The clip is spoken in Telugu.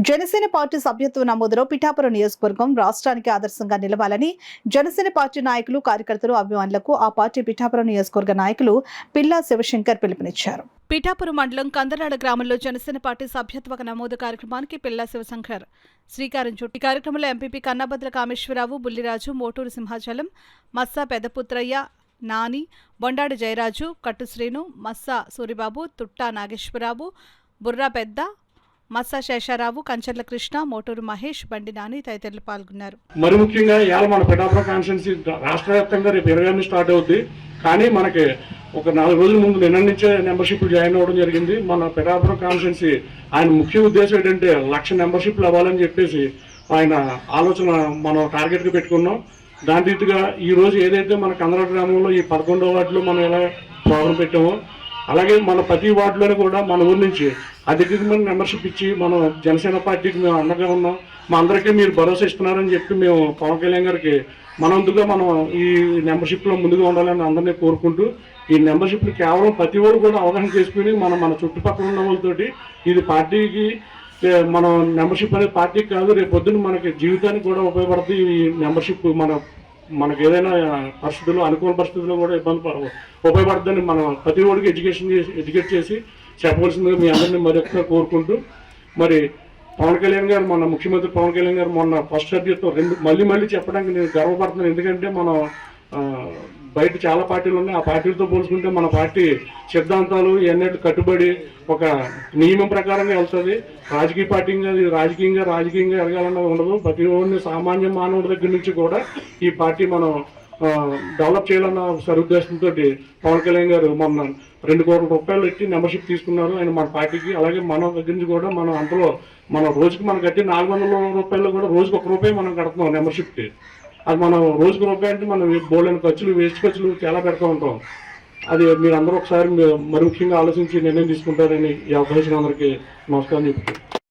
జనసేన పార్టీ సభ్యత్వ నమోదులో పిఠాపురం నియోజకవర్గం రాష్ట్రానికి ఆదర్శంగా నిలవాలని జనసేన పార్టీ నాయకులు, కార్యకర్తలు, అభిమానులకు ఆ పార్టీ పిఠాపురం నియోజకవర్గ నాయకులు పిల్లా శివశంకర్ పిలుపునిచ్చారు. పిఠాపురం మండలం కందరాడ గ్రామంలో జనసేన పార్టీ సభ్యత్వ నమోదు కార్యక్రమానికి పిల్లా శివశంకర్ శ్రీకారం చుట్టి కార్యక్రమంలో ఎంపీపీ కన్నభద్ర కామేశ్వరరావు, బుల్లిరాజు, మోటూరు సింహాచలం, మస్సా పెదపుత్రయ్య, నాని, బొండాడి జయరాజు, కట్టు శ్రీను, మస్సా సూరిబాబు, తుట్టా నాగేశ్వరరావు, బుర్రా పెద్ద, మస్సా శేషారావు, కంచర్ల కృష్ణ, మోటూరు మహేష్, బండి నాని తదితరులు పాల్గొన్నారు. మరి ముఖ్యంగా ఇవాళ మన పిఠాపురం కాన్స్టిట్యున్సీ రాష్ట్ర వ్యాప్తంగా రేపు 20 స్టార్ట్ అవుతుంది. కానీ మనకి ఒక 4 రోజుల ముందు నిన్న నుంచే మెంబర్షిప్లు జాయిన్ అవ్వడం జరిగింది. మన పిఠాపురం కాన్స్టిట్యున్సీ ఆయన ముఖ్య ఉద్దేశం ఏంటంటే 1,00,000 మెంబర్షిప్లు అవ్వాలని చెప్పేసి ఆయన ఆలోచన మనం టార్గెట్గా పెట్టుకున్నాం. దాని రీతిగా ఈ రోజు ఏదైతే మన కందరాడ గ్రామంలో ఈ 11వ వార్డులో మనం ఎలా ప్రోగ్రాం పెట్టామో అలాగే మన ప్రతి వార్డులోనే కూడా మన ఊరి నుంచి అధికమైన మెంబర్షిప్ ఇచ్చి మనం జనసేన పార్టీకి మేము అండగా ఉన్నాం. మా అందరికీ మీరు భరోసా ఇస్తున్నారని చెప్పి మేము పవన్ కళ్యాణ్ గారికి మనందుగా మనం ఈ మెంబర్షిప్లో ముందుగా ఉండాలని అందరినీ కోరుకుంటూ ఈ మెంబర్షిప్లు కేవలం ప్రతి ఒక్కరు కూడా అవగాహన చేసుకుని మన చుట్టుపక్కల ఉన్న వాళ్ళతోటి ఇది పార్టీకి మనం మెంబర్షిప్ అనేది పార్టీకి కాదు, రేపు పొద్దున్న మనకి జీవితానికి కూడా ఉపయోగపడుతుంది. ఈ మెంబర్షిప్ మనకు ఏదైనా పరిస్థితుల్లో అనుకూల పరిస్థితుల్లో కూడా ఉపయోగపడుతుందని మనం ప్రతి ఒక్కరికి ఎడ్యుకేట్ చేసి చెప్పవలసిందిగా మీ అందరినీ మరొకసారి కోరుకుంటూ, మరి పవన్ కళ్యాణ్ గారు మన ముఖ్యమంత్రి పవన్ కళ్యాణ్ గారు మొన్న ఫస్ట్ సబ్జెక్ట్తో మళ్ళీ చెప్పడానికి నేను గర్వపడుతున్నాను. ఎందుకంటే మనం బయట చాలా పార్టీలు ఉన్నాయి. ఆ పార్టీలతో పోల్చుకుంటే మన పార్టీ సిద్ధాంతాలు ఎన్నట్టు కట్టుబడి ఒక నియమం ప్రకారంగా వెళ్తుంది. రాజకీయంగా ఎదగాలన్నది ఉండదు. ప్రతి ఒక్కరిని సామాన్య మానవుడి దగ్గర నుంచి కూడా ఈ పార్టీ మనం డెవలప్ చేయాలన్న సదుద్దేశంతో పవన్ కళ్యాణ్ గారు మొన్న 2 కోట్ల రూపాయలు పెట్టి మెంబర్షిప్ తీసుకున్నారు ఆయన మన పార్టీకి. అలాగే మన దగ్గర నుంచి కూడా మనం అందులో మనం రోజుకి మనం కట్టి 400 రూపాయలు కూడా రోజుకి ₹1 మనం కడుతున్నాం మెంబర్షిప్కి. అది మనం రోజుకు ₹1 అంటే మనం బోల్డెన్ ఖర్చులు, వేస్ట్ ఖర్చులు చాలా పెడతా ఉంటాం. అది మీరు అందరూ ఒకసారి మరి ముఖ్యంగా ఆలోచించి నిర్ణయం తీసుకుంటారని ఈ అవకాశం అందరికీ నమస్కారం చెప్తాను.